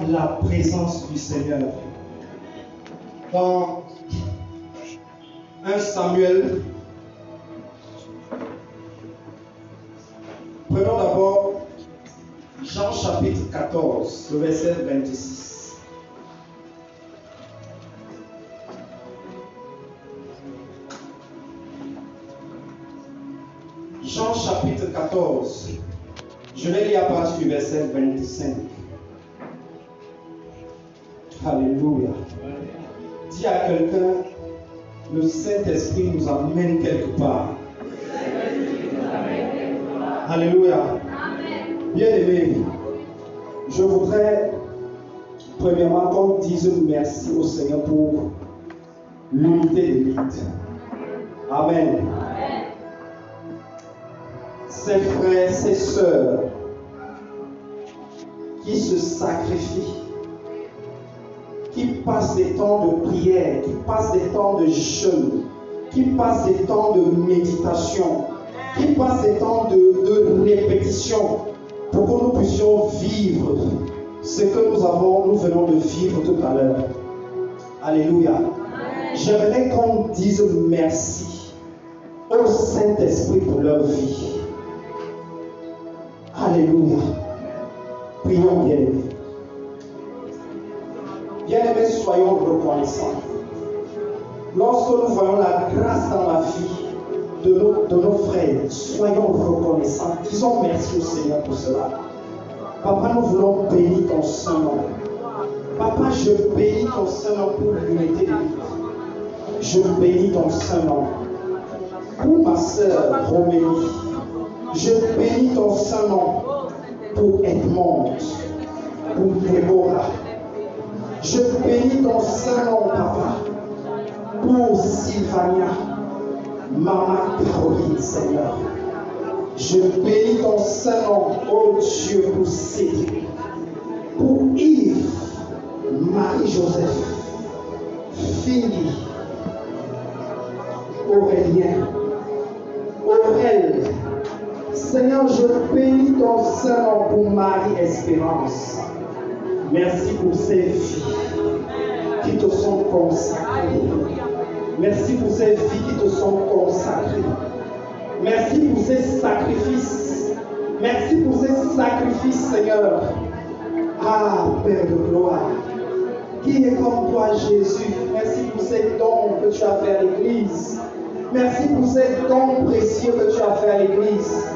la présence du Seigneur. Dans 1 Samuel, prenons d'abord Jean chapitre 14, le verset 26. Jean chapitre 14, je vais lire à partir du verset 25. Alléluia. Dis à quelqu'un, le Saint-Esprit nous amène quelque part. Alléluia. Bien-aimés, je voudrais premièrement qu'on dise merci au Seigneur pour l'unité de l'élite. Amen. Ses frères, ses sœurs qui se sacrifient, qui passent des temps de prière, qui passent des temps de jeûne, qui passent des temps de méditation, qui passent des temps de répétition, pour que nous puissions vivre ce que nous venons de vivre tout à l'heure. Alléluia. J'aimerais qu'on dise merci au Saint-Esprit pour leur vie. Alléluia. Prions bien-aimés. Bien-aimés, soyons reconnaissants. Lorsque nous voyons la grâce dans la vie de nos frères, soyons reconnaissants. Disons merci au Seigneur pour cela. Papa, nous voulons bénir ton Saint-Nom. Papa, je bénis ton Saint-Nom pour l'unité de vie. Je bénis ton Saint-Nom. Pour ma sœur Romélie, je bénis ton Saint-Nom pour Edmond, pour Déborah. Je bénis ton Saint-Nom, Papa, pour Sylvania, Maman Caroline, Seigneur. Je bénis ton Saint-Nom, oh Dieu, pour Cédric, pour Yves, Marie-Joseph, Philippe, Aurélien, Aurèle. Seigneur, je bénis ton Saint-Nom pour Marie-Espérance. Merci pour ces vies qui te sont consacrées. Merci pour ces vies qui te sont consacrées. Merci pour ces sacrifices. Merci pour ces sacrifices, Seigneur. Ah, Père de gloire. Qui est comme toi, Jésus? Merci pour ces dons que tu as fait à l'Église. Merci pour ces dons précieux que tu as fait à l'Église.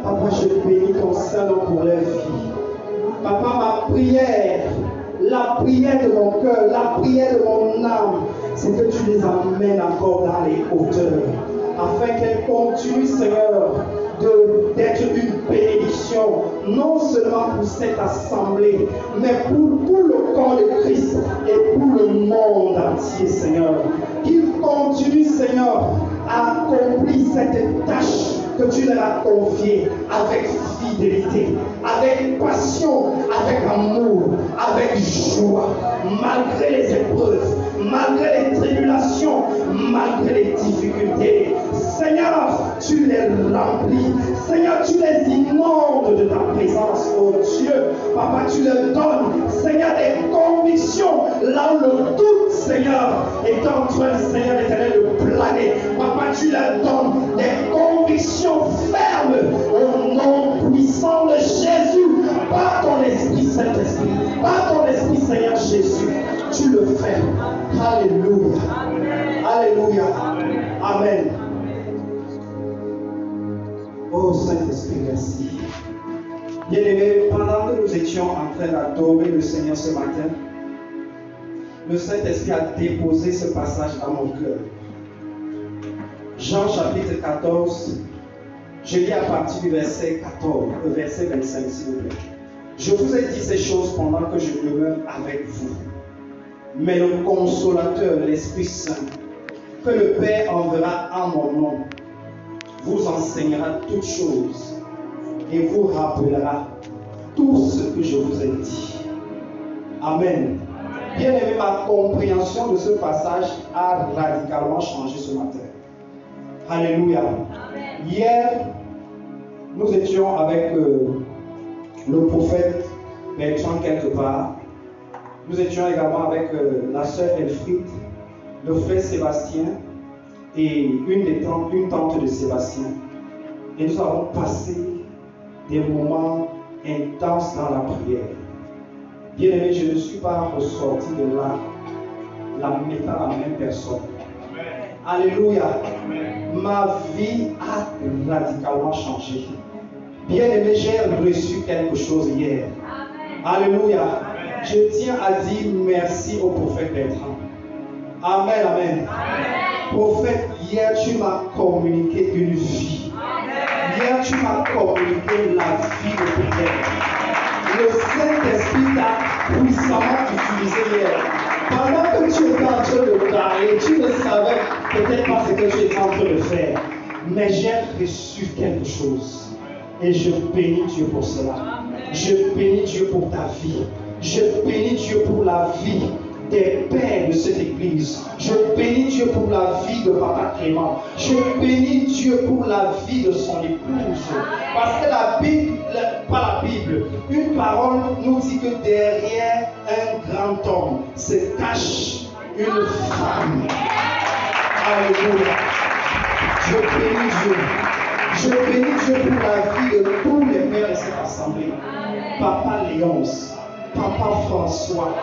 Papa, je bénis ton Saint-Nom pour leur vie. Papa, ma prière, la prière de mon cœur, la prière de mon âme, c'est que tu les amènes encore dans les hauteurs, afin qu'elles continuent, Seigneur, d'être une bénédiction, non seulement pour cette assemblée, mais pour tout le corps de Christ et pour le monde entier, Seigneur. Qu'ils continuent, Seigneur, à accomplir cette tâche que tu leur as confiée avec fidélité, avec passion, avec amour, avec joie, malgré les épreuves, malgré les tribulations, malgré les difficultés. Seigneur, tu les remplis. Seigneur, tu les inondes de ta présence, oh Dieu. Papa, tu leur donnes, Seigneur, des convictions là où le doute, Seigneur, est en train, Seigneur éternel, de planer. Papa, tu leur donnes des convictions fermes au nom puissant de Jésus. Par ton Esprit, Saint-Esprit, par ton Esprit, Seigneur Jésus, tu le fais. Alléluia. Alléluia. Amen. Oh Saint-Esprit, merci. Bien-aimés, pendant que nous étions en train d'adorer le Seigneur ce matin, le Saint-Esprit a déposé ce passage dans mon cœur. Jean chapitre 14, je lis à partir du verset 14, le verset 25, s'il vous plaît. Je vous ai dit ces choses pendant que je demeure avec vous. Mais le consolateur, l'Esprit Saint, que le Père enverra en mon nom, vous enseignera toutes choses et vous rappellera tout ce que je vous ai dit. Amen. Bien aimé, ma compréhension de ce passage a radicalement changé ce matin. Alléluia. Amen. Hier, nous étions avec le prophète Bertrand quelque part Nous étions également avec la sœur Elfriede, le frère Sébastien et une tante de Sébastien. Et nous avons passé des moments intenses dans la prière. Bien aimé, je ne suis pas ressorti de là la mettant la même personne. Alléluia. Ma vie a radicalement changé. Bien aimé, j'ai reçu quelque chose hier. Alléluia. Je tiens à dire merci au prophète Bertrand. Amen, amen. Prophète, hier tu m'as communiqué une vie. Hier tu m'as communiqué la vie de prière. Le Saint-Esprit t'a puissamment utilisé hier. Pendant que tu étais en train de parler, tu ne savais peut-être pas ce que tu étais en train de faire. Mais j'ai reçu quelque chose. Et je bénis Dieu pour cela. Je bénis Dieu pour ta vie. Je bénis Dieu pour la vie des pères de cette église. Je bénis Dieu pour la vie de Papa Clément. Je bénis Dieu pour la vie de son épouse. Parce que la Bible, pas la Bible, une parole nous dit que derrière un grand homme se cache une femme. Alléluia. Je bénis Dieu. Je bénis Dieu pour la vie de tous les pères de cette assemblée. Papa Léonce, Papa François,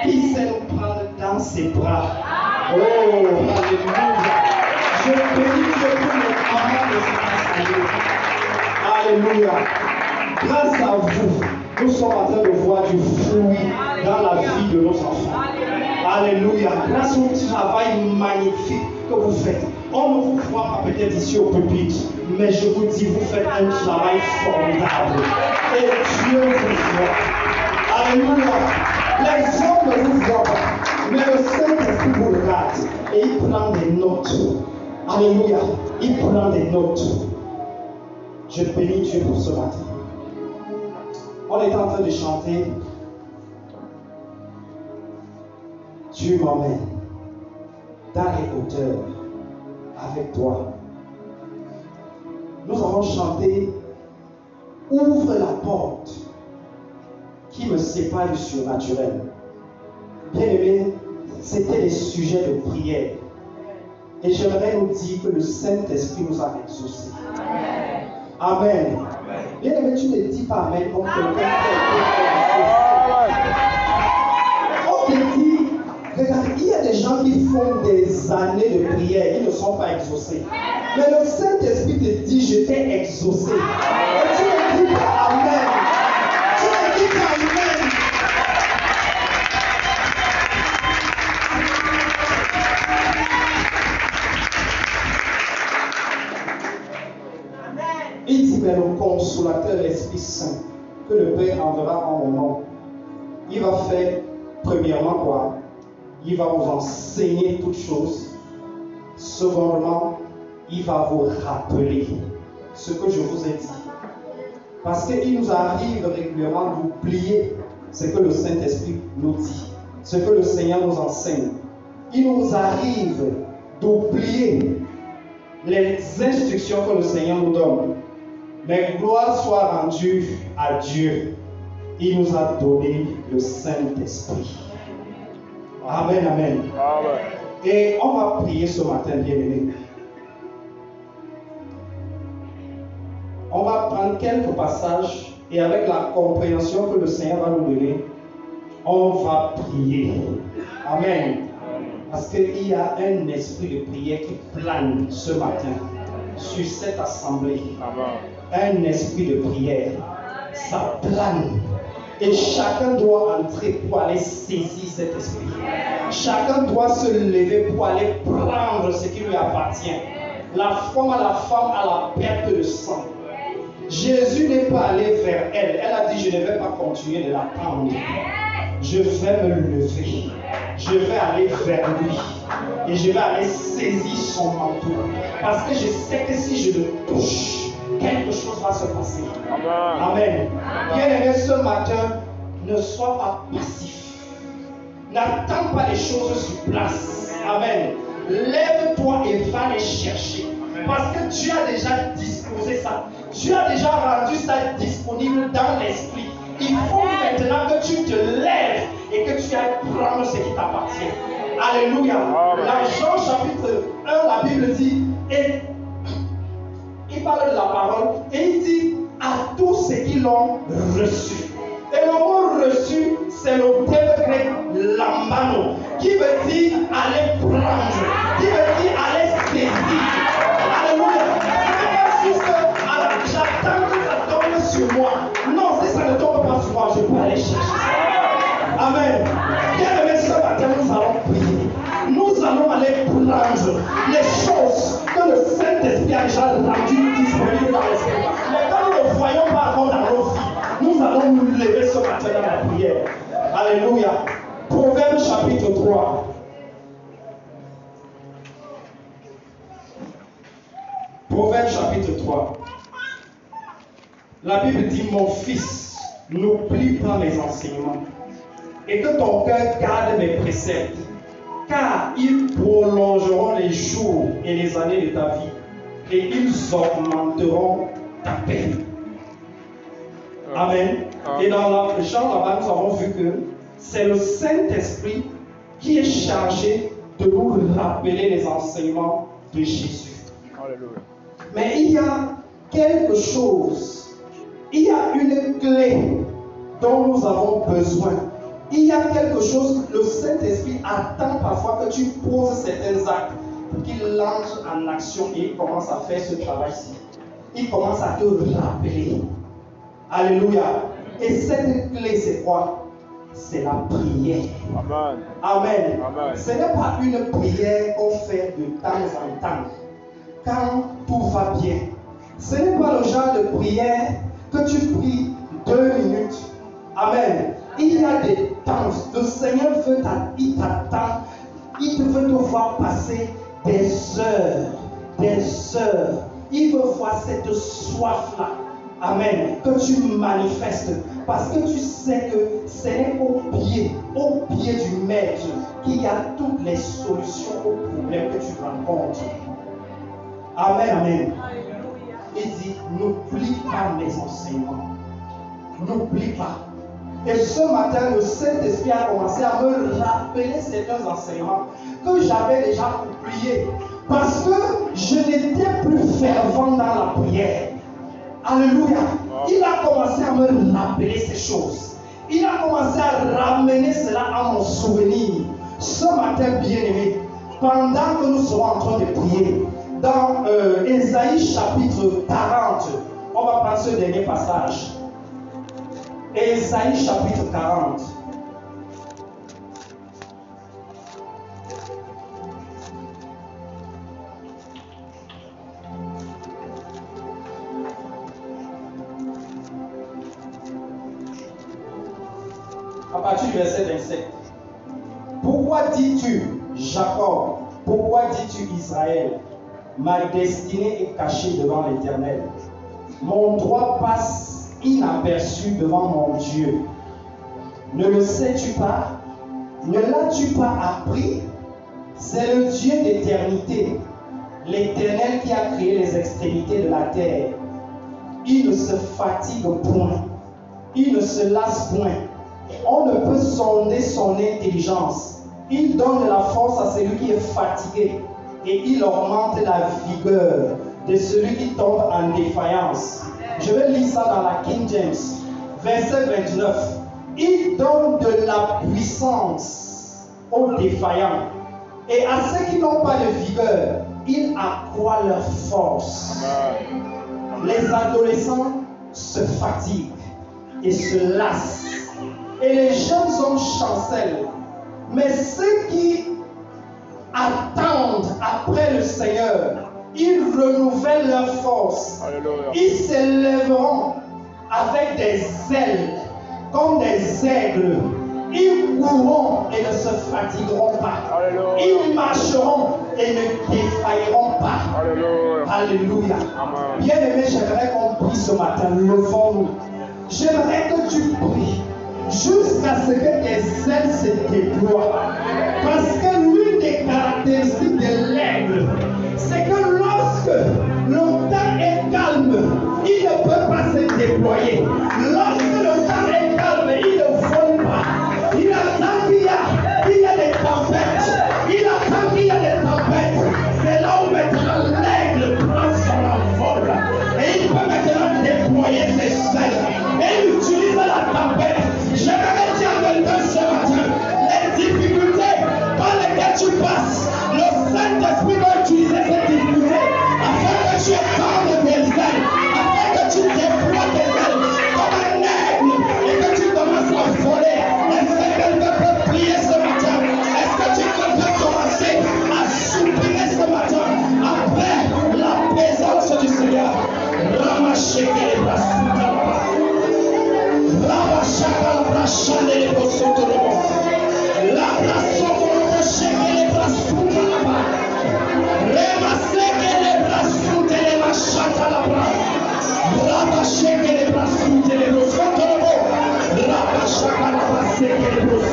qui sait nous prendre dans ses bras. Oh, alléluia. Je bénis Dieu pour les mamans de cette assemblée. Alléluia. Grâce à vous, nous sommes en train de voir du fruit dans la vie de nos enfants. Alléluia. Grâce au travail magnifique que vous faites. On ne vous voit pas peut-être ici au pupitre, mais je vous dis, vous faites un travail formidable. Et Dieu vous voit. Alléluia. Les hommes ne vous voient pas, mais le Saint-Esprit vous regarde et il prend des notes. Alléluia. Il prend des notes. Je bénis Dieu pour ce matin. On est en train de chanter. Dieu m'emmène dans les hauteurs avec toi. Nous avons chanté ouvre la porte qui me sépare du surnaturel. Bien aimé, c'était les sujets de prière. Et j'aimerais nous dire que le Saint-Esprit nous a exaucés. Amen. Bien aimé, tu ne dis pas Amen comme quelqu'un qui a été exaucé. On te dit, regarde, il y a des gens qui font des années de prière, ils ne sont pas exaucés. Mais le Saint-Esprit te dit, je t'ai exaucé. Et tu ne dis pas Amen. Tu ne dis pas Amen. Il dit, mais le consolateur, l'Esprit Saint, que le Père enverra en mon nom, il va faire, premièrement, quoi? Il va vous enseigner toutes choses. Secondement, il va vous rappeler ce que je vous ai dit. Parce qu'il nous arrive régulièrement d'oublier ce que le Saint-Esprit nous dit, ce que le Seigneur nous enseigne. Il nous arrive d'oublier les instructions que le Seigneur nous donne. Mais gloire soit rendue à Dieu. Il nous a donné le Saint-Esprit. Amen, amen. Amen. Et on va prier ce matin, bien-aimés. On va prendre quelques passages et avec la compréhension que le Seigneur va nous donner, on va prier. Amen. Parce qu'il y a un esprit de prière qui plane ce matin sur cette assemblée. Un esprit de prière. Ça plane. Et chacun doit entrer pour aller saisir cet esprit. Chacun doit se lever pour aller prendre ce qui lui appartient. La femme à la perte de sang. Jésus n'est pas allé vers elle. Elle a dit, je ne vais pas continuer de l'attendre. Je vais me lever. Je vais aller vers lui. Et je vais aller saisir son manteau. Parce que je sais que si je le touche, quelque chose va se passer. Amen. Bien-aimé, ce matin, ne sois pas passif. N'attends pas les choses sur place. Amen. Lève-toi et va les chercher. Parce que Dieu a déjà disposé ça. Dieu a déjà rendu ça disponible dans l'esprit. Il faut maintenant que tu te lèves et que tu tu ailles prendre ce qui t'appartient. Alléluia. Dans Jean chapitre 1, la Bible dit, et il parle de la parole, et il dit à tous ceux qui l'ont reçu. Et le mot reçu, c'est le terme grec lambano, qui veut dire aller prendre, qui veut dire aller saisir. Alléluia. Ce n'est pas juste j'attends que ça tombe sur moi. Non, si ça ne tombe pas sur moi, je peux aller chercher ça. Amen. Bien aimé, ce matin, nous allons prier. Nous allons aller prendre les choses que le Saint-Esprit a déjà rendues disponibles dans l'esprit. Mais quand nous ne voyons pas encore dans nos vies, nous allons nous lever ce matin dans la prière. Alléluia. Proverbe chapitre 3. Proverbe chapitre 3. La Bible dit, mon fils, n'oublie pas mes enseignements et que ton cœur garde mes préceptes, car ils prolongeront les jours et les années de ta vie et ils augmenteront ta paix. Amen. Et dans la Jean là-bas, nous avons vu que c'est le Saint-Esprit qui est chargé de nous rappeler les enseignements de Jésus. Alléluia. Mais il y a quelque chose, il y a une clé dont nous avons besoin. Il y a quelque chose, le Saint-Esprit attend parfois que tu poses certains actes pour qu'il lance en action et il commence à faire ce travail-ci. Il commence à te rappeler. Alléluia. Et cette clé, c'est quoi? C'est la prière. Amen. Amen. Amen. Ce n'est pas une prière qu'on fait de temps en temps, quand tout va bien. Ce n'est pas le genre de prière que tu pries 2 minutes. Amen. Il y a des temps. Le Seigneur veut il t'attend. Il veut te voir passer des heures. Des heures. Il veut voir cette soif-là. Amen. Que tu manifestes. Parce que tu sais que ce n'est au pied du Maître qu'il y a toutes les solutions aux problèmes que tu rencontres. Amen, amen. Il dit, n'oublie pas mes enseignements. N'oublie pas. Et ce matin, le Saint-Esprit a commencé à me rappeler certains enseignements que j'avais déjà oubliés. Parce que je n'étais plus fervent dans la prière. Alléluia. Il a commencé à me rappeler ces choses. Il a commencé à ramener cela à mon souvenir. Ce matin, bien-aimé, pendant que nous serons en train de prier, dans Ésaïe chapitre 40, on va prendre ce dernier passage. Ésaïe chapitre 40. À partir du verset 27. Pourquoi dis-tu, Jacob? Pourquoi dis-tu, Israël? Ma destinée est cachée devant l'Éternel. Mon droit passe inaperçu devant mon Dieu. Ne le sais-tu pas? Ne l'as-tu pas appris? C'est le Dieu d'éternité, l'Éternel qui a créé les extrémités de la terre. Il ne se fatigue point, il ne se lasse point. On ne peut sonder son intelligence. Il donne de la force à celui qui est fatigué et il augmente la vigueur de celui qui tombe en défaillance. Je vais lire ça dans la King James, verset 29. Il donne de la puissance aux défaillants et à ceux qui n'ont pas de vigueur, il accroît leur force. Les adolescents se fatiguent et se lassent. Et les jeunes hommes chancellent. Mais ceux qui attendent après le Seigneur, ils renouvellent leur force. Alléluia. Ils s'élèveront avec des ailes, comme des aigles. Ils courront et ne se fatigueront pas. Alléluia. Ils marcheront et ne défailleront pas. Alléluia. Alléluia. Bien-aimé, j'aimerais qu'on prie ce matin. Levons-nous. J'aimerais que tu pries jusqu'à ce que tes ailes se déploient. Parce que l'une des caractéristiques de l'aigle, c'est que lorsque le temps est calme, il ne peut pas se déployer. Lorsque le temps est calme, il ne vole pas. Il attend qu'il y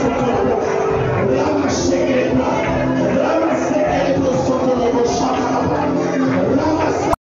ce